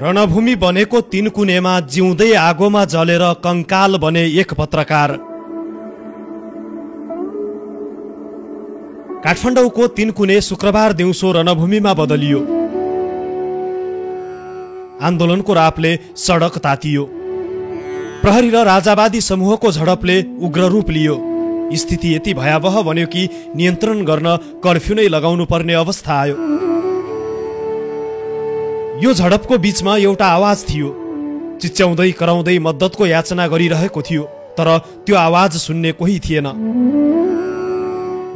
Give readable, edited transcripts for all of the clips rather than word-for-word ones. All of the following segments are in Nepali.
रणभूमि बनेको तीनकुनेमा जिउँदै आगोमा जलेर कंकाल बने एक पत्रकार। काठमाडौँको तीनकुने शुक्रबार दिउँसो रणभूमिमा बदलियो। आन्दोलनको रापले सडक तातियो। प्रहरी र राजावादी समूहको झडपले उग्र रूप लियो। स्थिति यति भयावह बन्यो कि नियन्त्रण गर्न कर्फ्यू नै लगाउनु पर्ने अवस्था आयो। यो झडपको बीचमा एउटा आवाज थियो। चिच्याउँदै कराउँदै मद्दतको याचना गरिरहेको थियो, तर त्यो आवाज सुन्ने कोही थिएन।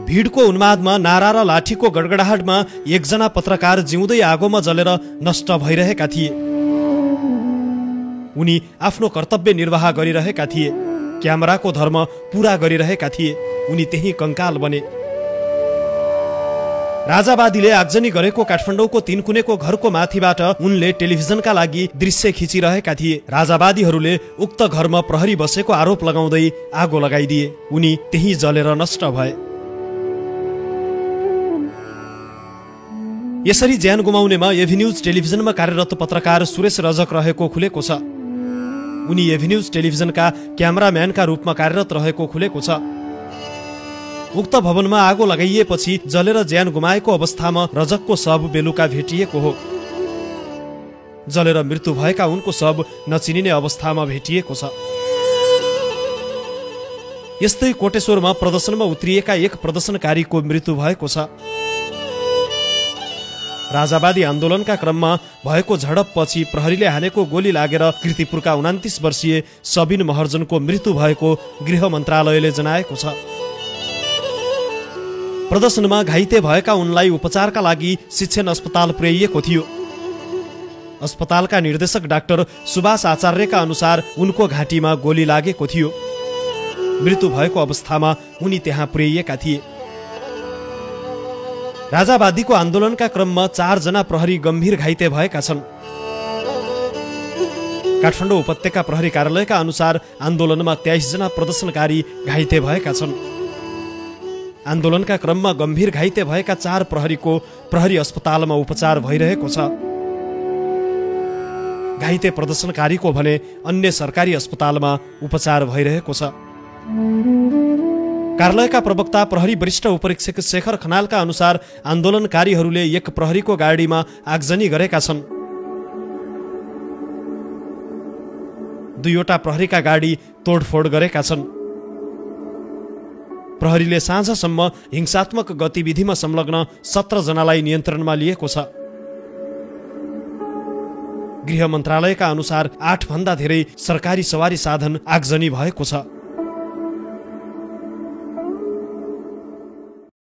भिडको उन्मादमा नारा र लाठीको गडगडाहटमा एकजना पत्रकार जिउँदै आगोमा जलेर नष्ट भइरहेका थिए। उनी आफ्नो कर्तव्य निर्वाह गरिरहेका थिए, क्यामेराको धर्म पूरा गरिरहेका थिए। उनी त्यही कंकाल बने। राजावादीले आगजनी गरेको काठमाडौँको तीनकुनेको घरको माथिबाट उनले टेलिभिजनका लागि दृश्य खिचिरहेका थिए। राजावादीहरूले उक्त घरमा प्रहरी बसेको आरोप लगाउँदै आगो लगाइदिए। उनी त्यही जलेर नष्ट भए। यसरी ज्यान गुमाउनेमा एभिन्यूज टेलिभिजनमा कार्यरत पत्रकार सुरेश रजक रहेको खुलेको छ। उनी एभिन्यूज टेलिभिजनका क्यामेराम्यानका रूपमा कार्यरत रहेको खुलेको छ। उक्त भवनमा आगो लगाइएपछि जलेर ज्यान गुमाएको अवस्थामा रजकको शव बेलुका भेटिएको हो। जलेर मृत्यु भएका उनको शव नचिनिने अवस्थामा भेटिएको छ। यस्तै कोटेश्वरमा प्रदर्शनमा उत्रिएका एक प्रदर्शनकारीको मृत्यु भएको छ। राजावादी आन्दोलनका क्रममा भएको झडपपछि प्रहरीले हानेको गोली लागेर कीर्तिपुरका 29 वर्षीय सबिन महर्जनको मृत्यु भएको गृह मन्त्रालयले जनाएको छ। प्रदर्शनमा घाइते भएका उनलाई उपचारका लागि शिक्षण अस्पताल पुर्याइएको थियो। अस्पतालका निर्देशक डाक्टर सुभाष आचार्यका अनुसार उनको घाँटीमा गोली लागेको थियो। मृत्यु भएको अवस्थामा उनी त्यहाँ पुर्याइएका थिए। राजावादीको आन्दोलनका क्रममा 4 जना प्रहरी गम्भीर घाइते भएका छन्। काठमाडौँ उपत्यका प्रहरी कार्यालयका अनुसार आन्दोलनमा 23 जना प्रदर्शनकारी घाइते भएका छन्। आन्दोलनका क्रममा गम्भीर घाइते भएका 4 प्रहरीको प्रहरी अस्पतालमा उपचार भइरहेको छ। घाइते प्रदर्शनकारीको भने अन्य सरकारी अस्पतालमा उपचार भइरहेको छ। कार्यालयका प्रवक्ता प्रहरी वरिष्ठ उपरीक्षक शेखर खनालका अनुसार आन्दोलनकारीहरूले एक प्रहरीको गाडीमा आगजनी गरेका छन्। 2वटा प्रहरीका गाडी तोडफोड गरेका छन्। प्रहरीले साँझसम्म हिंसात्मक गतिविधिमा संलग्न 17 जनालाई नियन्त्रणमा लिएको छ। गृह मन्त्रालयका अनुसार 8 भन्दा धेरै सरकारी सवारी साधन आगजनी भएको छ।